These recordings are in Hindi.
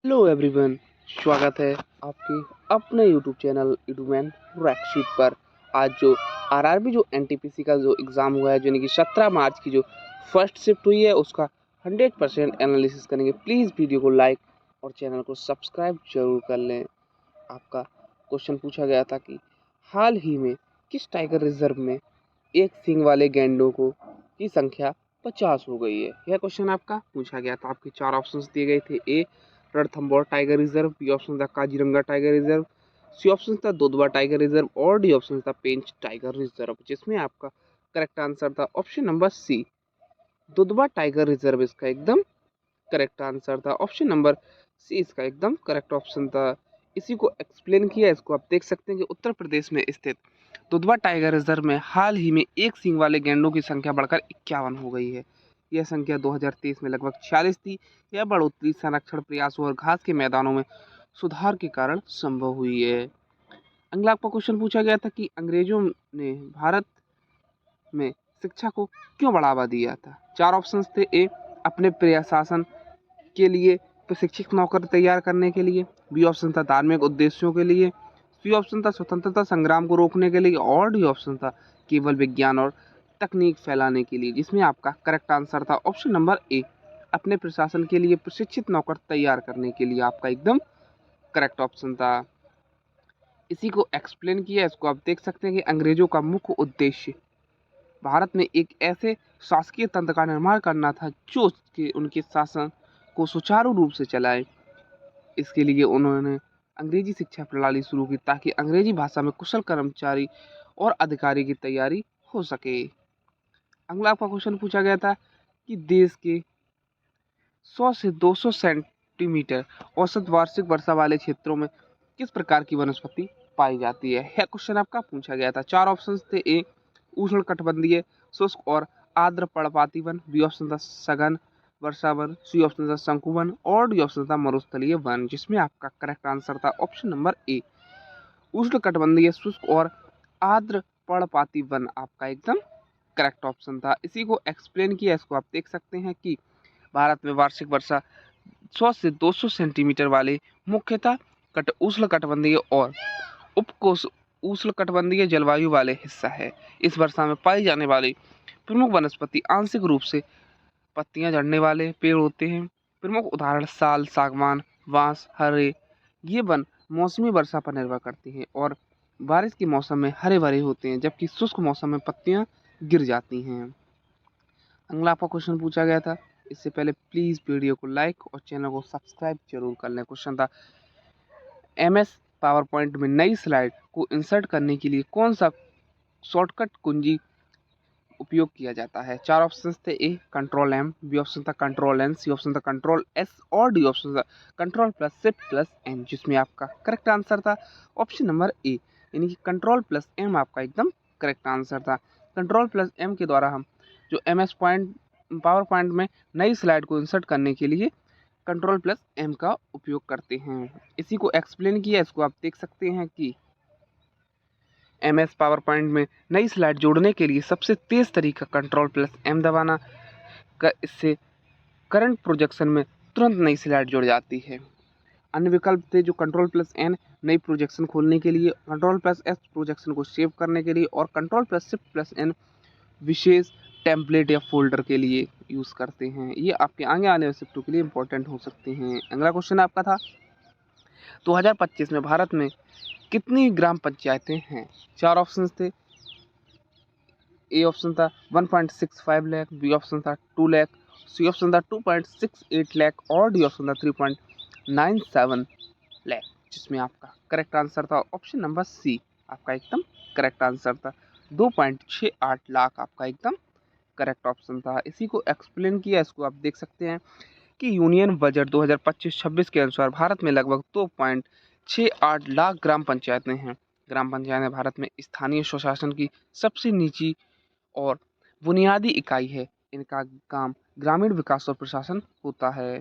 हेलो एवरीवन, स्वागत है आपके अपने यूट्यूब चैनल यूट्यूबमैन रैकशीट पर। आज जो आरआरबी जो एनटीपीसी का जो एग्ज़ाम हुआ है, यानी कि 17 मार्च की जो फर्स्ट शिफ्ट हुई है, उसका 100% एनालिसिस करेंगे। प्लीज़ वीडियो को लाइक और चैनल को सब्सक्राइब जरूर कर लें। आपका क्वेश्चन पूछा गया था कि हाल ही में किस टाइगर रिजर्व में एक सींग वाले गैंडों की संख्या 50 हो गई है। यह क्वेश्चन आपका पूछा गया था। आपके 4 ऑप्शंस दिए गए थे। A Ranthambore tiger reserve, B option था Kaziranga tiger reserve, C option था दुधवा टाइगर रिजर्व और डी ऑप्शन था पेंच टाइगर रिजर्व, जिसमें आपका करेक्ट आंसर था option number C, Dudhwa tiger reserve. इसका एकदम करेक्ट आंसर था। ऑप्शन नंबर सी इसका एकदम करेक्ट ऑप्शन था। इसी को एक्सप्लेन किया, इसको आप देख सकते हैं कि उत्तर प्रदेश में स्थित दुधवा टाइगर रिजर्व में हाल ही में एक सींग वाले गैंडों की संख्या बढ़कर 51 हो गई है। यह संख्या 2023 में लगभग 46 थी। यह बढ़ोतरी संरक्षण प्रयासों और घास के मैदानों में सुधार के कारण संभव हुई है। अगला आपका क्वेश्चन पूछा गया था कि अंग्रेजों ने भारत में शिक्षा को क्यों बढ़ावा दिया था। 4 ऑप्शंस थे। ए अपने प्रशासन के लिए, प्रशिक्षित नौकर तैयार करने के लिए, बी ऑप्शन था धार्मिक उद्देश्यों के लिए, सी ऑप्शन था स्वतंत्रता संग्राम को रोकने के लिए और डी ऑप्शन था केवल विज्ञान और तकनीक फैलाने के लिए, जिसमें आपका करेक्ट आंसर था ऑप्शन नंबर ए, अपने प्रशासन के लिए, प्रशिक्षित नौकर तैयार करने के लिए। आपका एकदम करेक्ट ऑप्शन था। इसी को एक्सप्लेन किया, इसको आप देख सकते हैं कि अंग्रेजों का मुख्य उद्देश्य भारत में एक ऐसे शासकीय तंत्र का निर्माण करना था जो उनके शासन को सुचारू रूप से चलाए। इसके लिए उन्होंने अंग्रेजी शिक्षा प्रणाली शुरू की ताकि अंग्रेजी भाषा में कुशल कर्मचारी और अधिकारी की तैयारी हो सके। अगला आपका क्वेश्चन पूछा गया था कि देश के 100 से 200 सेंटीमीटर औसत वार्षिक वर्षा वाले क्षेत्रों में किस प्रकार की वनस्पति पाई जाती है। यह क्वेश्चन आपका पूछा गया था। 4 ऑप्शन थे। ए उष्णकटिबंधीय शुष्क और आर्द्र पर्णपाती वन, बी ऑप्शन था सघन वर्षा वन, सी ऑप्शन था शंकु वन और डी ऑप्शन था मरुस्थलीय वन, जिसमें आपका करेक्ट आंसर था ऑप्शन नंबर ए, उष्णकटिबंधीय शुष्क और आर्द्र पर्णपाती वन। आपका एकदम करेक्ट ऑप्शन था। इसी को एक्सप्लेन किया, इसको आप देख सकते हैं कि भारत में वार्षिक वर्षा 100 से 200 सेंटीमीटर वाले मुख्यतः उष्णकटिबंधीय और उपकोष उष्णकटिबंधीय जलवायु वाले हिस्सा है। इस वर्षा में पाई जाने वाली प्रमुख वनस्पति आंशिक रूप से पत्तियां झड़ने वाले पेड़ होते हैं। प्रमुख उदाहरण साल, सागवान, बांस, हरे। ये वन मौसमी वर्षा पर निर्भर करती हैं और बारिश के मौसम में हरे भरे होते हैं, जबकि शुष्क मौसम में पत्तियां गिर जाती हैं। अगला आपका क्वेश्चन पूछा गया था। इससे पहले प्लीज वीडियो को लाइक और चैनल को सब्सक्राइब जरूर कर लें। क्वेश्चन था एमएस पावर पॉइंट में नई स्लाइड को इंसर्ट करने के लिए कौन सा शॉर्टकट कुंजी उपयोग किया जाता है। 4 ऑप्शन थे। A control M, B option था कंट्रोल एन, सी ऑप्शन था कंट्रोल एस और डी ऑप्शन था control plus shift plus N, जिसमें आपका करेक्ट आंसर था ऑप्शन नंबर ए, यानी कि कंट्रोल प्लस एम आपका एकदम करेक्ट आंसर था। कंट्रोल प्लस एम के द्वारा हम जो M S point power point में नई स्लाइड को इंसर्ट करने के लिए कंट्रोल प्लस एम का उपयोग करते हैं। इसी को एक्सप्लेन किया, इसको आप देख सकते हैं कि एमएस पावर पॉइंट में नई स्लाइड जोड़ने के लिए सबसे तेज तरीका कंट्रोल प्लस एम दबाना का, इससे करंट प्रोजेक्शन में तुरंत नई स्लाइड जुड़ जाती है। अन्य विकल्प थे जो कंट्रोल प्लस एन नई प्रोजेक्शन खोलने के लिए, कंट्रोल प्लस एस प्रोजेक्शन को सेव करने के लिए और control plus shift plus N विशेष टेम्पलेट या फोल्डर के लिए यूज़ करते हैं। ये आपके आगे आने वाले शिफ्टों के लिए इंपॉर्टेंट हो सकते हैं। अगला क्वेश्चन आपका था 2025 में भारत में कितनी ग्राम पंचायतें हैं। 4 ऑप्शन थे। ए ऑप्शन था 1.65 लाख, बी ऑप्शन था 2 लाख, सी ऑप्शन था 2.68 लाख और डी ऑप्शन था 3.97 लाख, जिसमें आपका करेक्ट आंसर था ऑप्शन नंबर सी, आपका एकदम करेक्ट आंसर था 2.68 लाख, आपका एकदम करेक्ट ऑप्शन था। इसी को एक्सप्लेन किया, इसको आप देख सकते हैं कि यूनियन बजट 2025-26 के अनुसार भारत में लगभग 2.68 लाख ग्राम पंचायतें हैं। ग्राम पंचायतें भारत में स्थानीय स्वशासन की सबसे निची और बुनियादी इकाई है। इनका काम ग्रामीण विकास और प्रशासन होता है।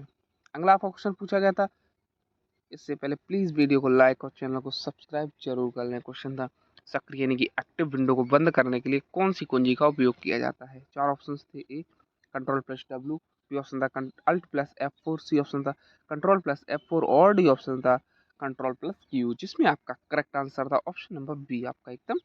अगला आपका क्वेश्चन पूछा गया था। इससे पहले प्लीज वीडियो को लाइक और चैनल को सब्सक्राइब जरूर कर लें। क्वेश्चन था सक्रिय यानी कि एक्टिव विंडो को बंद करने के लिए कौन सी कुंजी का उपयोग किया जाता है। 4 ऑप्शन थे। A control plus W, B option था alt plus F4, C option था कंट्रोल प्लस F4 और डी ऑप्शन था कंट्रोल प्लस Q, जिसमें आपका करेक्ट आंसर था ऑप्शन नंबर बी आपका एकदम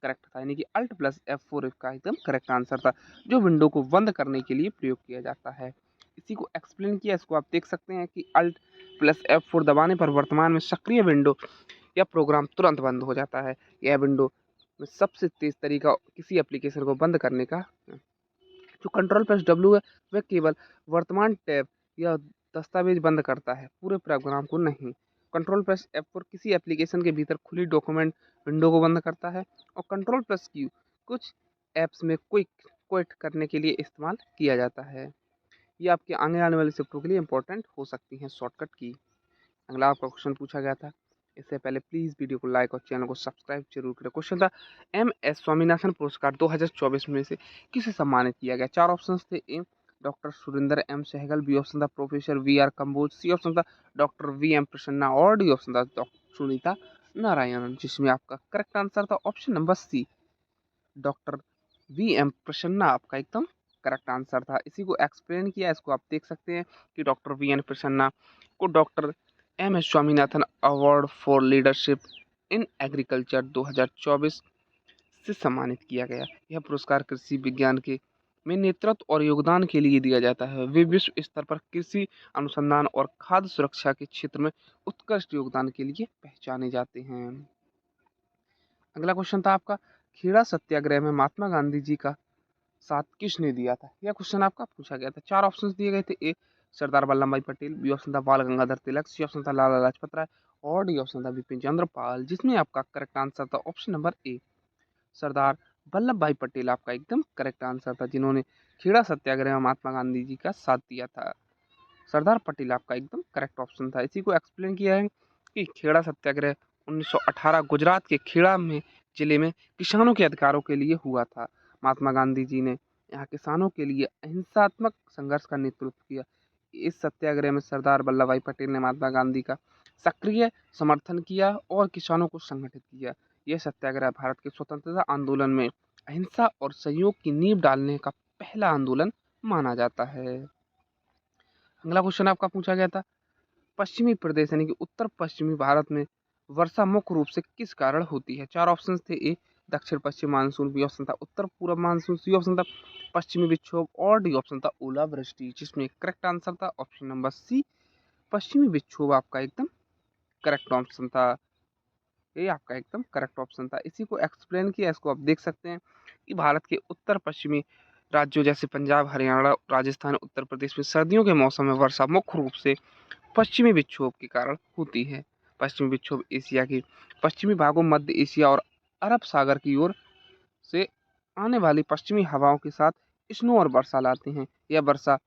करेक्ट था, यानी कि अल्ट प्लस F4 इसका एकदम करेक्ट आंसर था, जो विंडो को बंद करने के लिए प्रयोग किया जाता है। इसी को एक्सप्लेन किया, इसको आप देख सकते हैं कि अल्ट प्लस F4 दबाने पर वर्तमान में सक्रिय विंडो या प्रोग्राम तुरंत बंद हो जाता है। यह विंडो में सबसे तेज तरीका किसी एप्लीकेशन को बंद करने का। जो कंट्रोल प्लस W है वह केवल वर्तमान टैब या दस्तावेज बंद करता है, पूरे प्रोग्राम को नहीं। कंट्रोल प्लस F4 किसी एप्लीकेशन के भीतर खुली डॉक्यूमेंट विंडो को बंद करता है, और कंट्रोल प्लस Q कुछ ऐप्स में क्विट करने के लिए इस्तेमाल किया जाता है। ये आपके आगे आने वाली शिफ्टों के लिए इंपॉर्टेंट हो सकती हैं शॉर्टकट की। अगला आपका क्वेश्चन पूछा गया था, इससे पहले प्लीज़ वीडियो को लाइक और चैनल को सब्सक्राइब जरूर करें। क्वेश्चन था MS स्वामीनाथन पुरस्कार 2024 में से किसे सम्मानित किया गया। चार ऑप्शंस थे, A doctor Surendra M Sehgal, B option था professor VR Kamboj, C option था डॉक्टर VM प्रसन्ना और डी ऑप्शन था डॉक्टर सुनीता नारायणन, जिसमें आपका करेक्ट आंसर था option number C doctor VM Prasanna आपका एकदम करेक्ट आंसर था। इसी को एक्सप्लेन किया, इसको आप देख सकते हैं कि डॉक्टर VN प्रसन्ना को doctor MS Swaminathan award for leadership in agriculture 2024 से सम्मानित किया गया। यह पुरस्कार कृषि विज्ञान के में नेतृत्व और योगदान के लिए दिया जाता है। वे विश्व स्तर पर कृषि अनुसंधान और खाद्य सुरक्षा के क्षेत्र में उत्कृष्ट योगदान के लिए पहचाने जाते हैं। अगला क्वेश्चन था आपका, खेड़ा सत्याग्रह में महात्मा गांधी जी का साथ किसने दिया था। यह क्वेश्चन आपका पूछा गया था। चार ऑप्शंस दिए गए थे, ए सरदार वल्लभ भाई पटेल, बी ऑप्शन था बाल गंगाधर तिलक, सी ऑप्शन था लाला लाजपत राय और डी ऑप्शन था बिपिन चंद्र पाल, जिसमें आपका करेक्ट आंसर था ऑप्शन नंबर ए सरदार वल्लभ भाई पटेल आपका एकदम करेक्ट आंसर था, जिन्होंने खेड़ा सत्याग्रह में महात्मा गांधी जी का साथ दिया था। सरदार पटेल आपका एकदम करेक्ट ऑप्शन था। इसी को एक्सप्लेन किया है कि खेड़ा सत्याग्रह 1918 गुजरात के खेड़ा में जिले में किसानों के अधिकारों के लिए हुआ था। महात्मा गांधी जी ने यहाँ किसानों के लिए अहिंसात्मक संघर्ष का नेतृत्व किया। इस सत्याग्रह में सरदार वल्लभ भाई पटेल ने महात्मा गांधी का सक्रिय समर्थन किया और किसानों को संगठित किया। यह सत्याग्रह भारत के स्वतंत्रता आंदोलन में अहिंसा और सहयोग की नींव डालने का पहला आंदोलन माना जाता है। अगला क्वेश्चन आपका पूछा गया था, पश्चिमी प्रदेश यानी कि उत्तर पश्चिमी भारत में वर्षा मुख्य रूप से किस कारण होती है। चार ऑप्शंस थे, ए दक्षिण पश्चिम मानसून, बी ऑप्शन था उत्तर पूर्व मानसून, सी ऑप्शन था पश्चिमी विक्षोभ और डी ऑप्शन था ओलावृष्टि, जिसमें करेक्ट आंसर था ऑप्शन नंबर सी पश्चिमी विक्षोभ आपका एकदम करेक्ट ऑप्शन था। ये आपका एकदम करेक्ट ऑप्शन था। इसी को एक्सप्लेन किया, इसको आप देख सकते हैं कि भारत के उत्तर पश्चिमी राज्यों जैसे पंजाब, हरियाणा, राजस्थान, उत्तर प्रदेश में सर्दियों के मौसम में वर्षा मुख्य रूप से पश्चिमी विक्षोभ के कारण होती है। पश्चिमी विक्षोभ एशिया के पश्चिमी भागों, मध्य एशिया और अरब सागर की ओर से आने वाली पश्चिमी हवाओं के साथ स्नो और वर्षा लाते हैं। यह वर्षा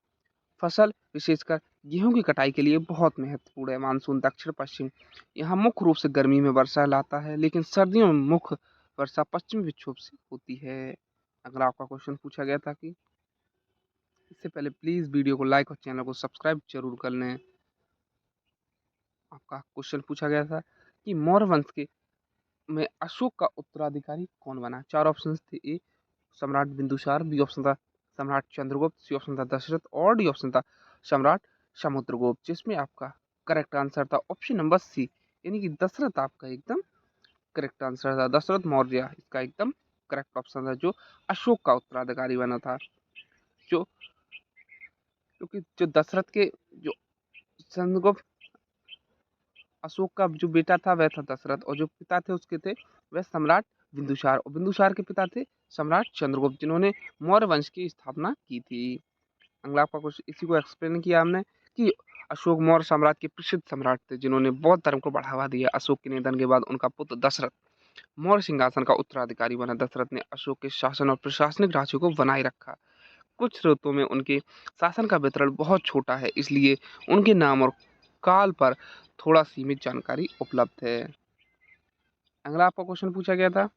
फसल विशेषकर गेहूं की कटाई के लिए बहुत महत्वपूर्ण है। मानसून दक्षिण पश्चिम यहाँ मुख्य रूप से गर्मी में वर्षा लाता है, लेकिन सर्दियों में मुख्य वर्षा पश्चिमी विक्षोभ से होती है। अगला आपका क्वेश्चन पूछा गया था कि इससे पहले प्लीज वीडियो को लाइक और चैनल को सब्सक्राइब जरूर कर लें। आपका क्वेश्चन पूछा गया था कि मौर्य वंश के में अशोक का उत्तराधिकारी कौन बना। चार ऑप्शंस थे, ए सम्राट बिंदुसार, बी ऑप्शन था सम्राट चंद्रगुप्त, सी ऑप्शन था दशरथ और डी ऑप्शन था सम्राट समुद्रगुप्त, जिसमें आपका करेक्ट आंसर था ऑप्शन नंबर सी यानी कि दशरथ आपका एकदम करेक्ट आंसर था। दशरथ मौर्य इसका एकदम करेक्ट ऑप्शन था, जो अशोक का उत्तराधिकारी बना था। जो क्योंकि जो दशरथ के जो चंद्रगुप्त अशोक का जो बेटा था वह था दशरथ, और जो पिता थे उसके थे वह सम्राट बिंदुसार, और बिंदुसार के पिता थे सम्राट चंद्रगुप्त, जिन्होंने मौर्य वंश की स्थापना की थी। अगला आपका कुछ इसी को एक्सप्लेन किया हमने कि अशोक मौर्य साम्राज्य के प्रसिद्ध सम्राट थे, जिन्होंने बौद्ध धर्म को बढ़ावा दिया। अशोक के निधन के बाद उनका पुत्र दशरथ मौर्य सिंहासन का उत्तराधिकारी बना। दशरथ ने अशोक के शासन और प्रशासनिक ढांचे को बनाए रखा। कुछ स्रोतों में उनके शासन का वितरण बहुत छोटा है, इसलिए उनके नाम और काल पर थोड़ा सीमित जानकारी उपलब्ध है। अगला आपका क्वेश्चन पूछा गया था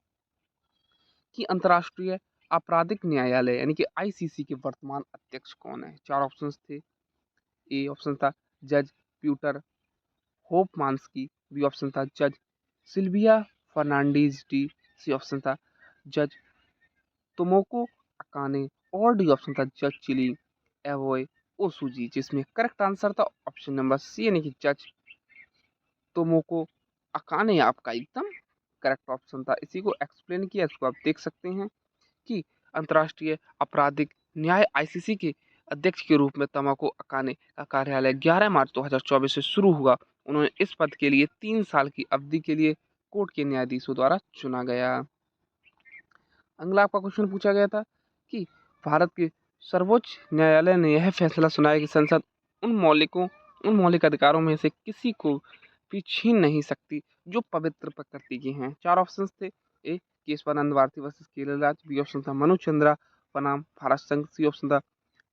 कि अंतर्राष्ट्रीय आपराधिक न्यायालय यानी कि ICC के वर्तमान अध्यक्ष कौन है। चार ऑप्शंस थे, ए ऑप्शन था जज पीटर होपमांस्की, बी ऑप्शन था जज Silvia Fernandez de, C option था जज तोमोको अकाने और डी ऑप्शन था जज चिली एवोय ओसुजी, जिसमें करेक्ट आंसर था ऑप्शन नंबर सी यानी कि जज तोमोको अकाने आपका एकदम करेक्ट ऑप्शन था। इसी को एक्सप्लेन किया, इसको आप देख सकते हैं कि अंतर्राष्ट्रीय आपराधिक न्याय आईसीसी के अध्यक्ष के रूप में तमाको अकाने का कार्यालय 11 मार्च 2024 से शुरू हुआ। उन्होंने इस पद के लिए 3 साल की अवधि के लिए कोर्ट के न्यायाधीशों द्वारा चुना गया। अगला आपका क्वेश्चन पूछा गया था कि भारत के सर्वोच्च न्यायालय ने यह फैसला सुनाया कि संसद उन मौलिक अधिकारों में से किसी को भी छीन नहीं सकती जो पवित्र प्रकृति के हैं। 4 ऑप्शंस थे। A Kesavananda Bharati versus Kerala, B option था मनु चंद्रा बनाम भारत संघ, सी ऑप्शन था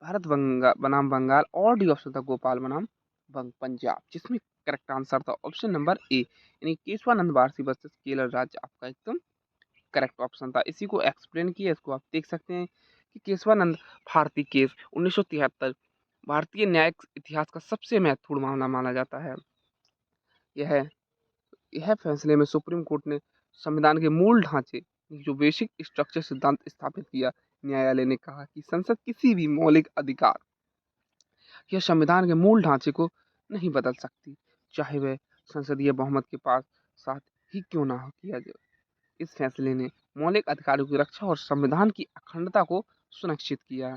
भारत बनाम बंगाल और डी ऑप्शन था गोपाल बनाम पंजाब, जिसमें करेक्ट आंसर था ऑप्शन नंबर ए यानी केशवानंद भारती वर्सेस केरल राज्य आपका एकदम करेक्ट ऑप्शन था। इसी को एक्सप्लेन किया, इसको आप देख सकते हैं कि केशवानंद भारती केस 1973 भारतीय न्यायिक इतिहास का सबसे महत्वपूर्ण मामला माना जाता है। यह यह फैसले में सुप्रीम कोर्ट ने संविधान के मूल ढांचे जो बेसिक स्ट्रक्चर सिद्धांत स्थापित किया। न्यायालय ने कहा कि संसद किसी भी मौलिक अधिकार या संविधान के मूल ढांचे को नहीं बदल सकती, चाहे वह संसदीय बहुमत के पास साथ ही क्यों ना हो किया जाए। इस फैसले ने मौलिक अधिकारों की रक्षा और संविधान की अखंडता को सुनिश्चित किया।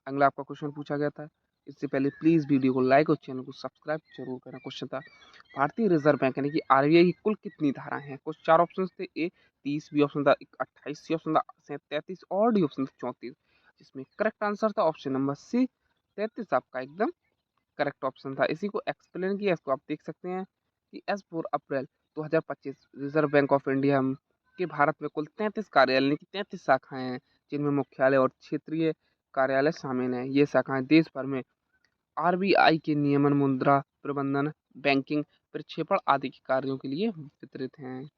अगला आपका क्वेश्चन पूछा गया था, इससे पहले प्लीज वीडियो को लाइक और चैनल को सब्सक्राइब जरूर करना। क्वेश्चन था भारतीय रिजर्व बैंक यानी कि आरबीआई की कुल कितनी धाराएं हैं। कुछ 4 ऑप्शन थे। ए 30, बी ऑप्शन था 28, सी ऑप्शन था 33 और डी ऑप्शन था 34, जिसमें करेक्ट आंसर था ऑप्शन नंबर सी 33 आपका एकदम करेक्ट ऑप्शन था। इसी को एक्सप्लेन किया, इसको आप देख सकते हैं कि as 4 April 2025 Reserve Bank of India के भारत में कुल 33 कार्यालय यानी कि 33 शाखाएं हैं, जिनमें मुख्यालय और क्षेत्रीय कार्यालय शामिल हैं। ये शाखाएं देश भर में आरबीआई के नियमन, मुद्रा प्रबंधन, बैंकिंग, प्रक्षेपण आदि के कार्यों के लिए वितरित हैं।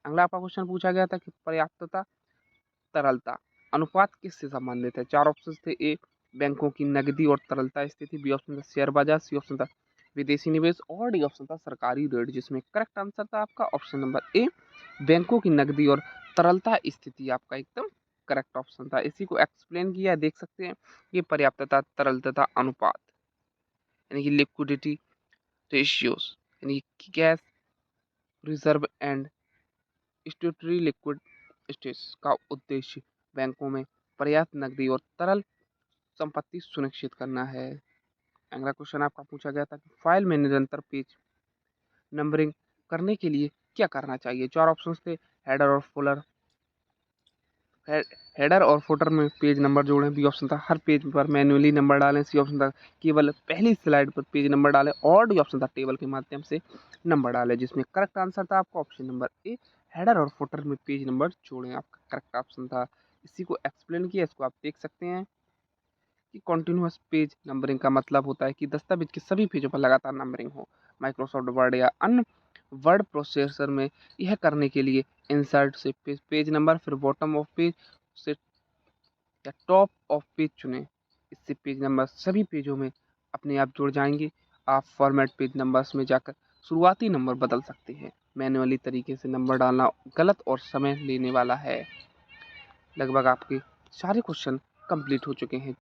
अगला आपका क्वेश्चन पूछा गया था कि पर्याप्तता तरलता अनुपात किससे संबंधित है। 4 ऑप्शन थे। ए बैंकों की नकदी और तरलता स्थिति, बी ऑप्शन था शेयर बाजार, सी ऑप्शन था विदेशी निवेश और डी ऑप्शन था सरकारी ऋण, जिसमें करेक्ट आंसर था आपका ऑप्शन नंबर ए बैंकों की नकदी और तरलता स्थिति आपका एकदम करेक्ट ऑप्शन था। इसी को एक्सप्लेन किया, देख सकते हैं ये पर्याप्तता तरलता अनुपात यानी कि लिक्विडिटी रेशियोज यानी कि cash reserve and statutory liquid states का उद्देश्य बैंकों में पर्याप्त नकदी और तरल संपत्ति सुनिश्चित करना है। अगला क्वेश्चन आपका पूछा गया था कि फाइल में निरंतर पेज नंबरिंग करने के लिए क्या करना चाहिए। 4 ऑप्शंस थे। हेडर और फुटर में पेज नंबर जोड़ें, बी ऑप्शन था हर पेज पर मैन्युअली नंबर डालें, सी ऑप्शन था केवल पहली स्लाइड पर पेज नंबर डालें और डी ऑप्शन था टेबल के माध्यम से नंबर डालें, जिसमें करेक्ट आंसर था आपका ऑप्शन नंबर ए हेडर और फुटर में पेज नंबर जोड़ें आपका करेक्ट ऑप्शन था। इसी को एक्सप्लेन किया, इसको आप देख सकते हैं कि कॉन्टिन्यूअस पेज नंबरिंग का मतलब होता है कि दस्तावेज के सभी पेजों पर लगातार नंबरिंग हो। माइक्रोसॉफ्ट वर्ड या अन्य वर्ड प्रोसेसर में यह करने के लिए इंसर्ट से पेज नंबर, फिर बॉटम ऑफ पेज से या टॉप ऑफ पेज चुनें। इससे पेज नंबर सभी पेजों में अपने आप जुड़ जाएंगे। आप फॉर्मेट पेज नंबर्स में जाकर शुरुआती नंबर बदल सकते हैं। मैन्युअली तरीके से नंबर डालना गलत और समय लेने वाला है। लगभग आपके सारे क्वेश्चन कंप्लीट हो चुके हैं।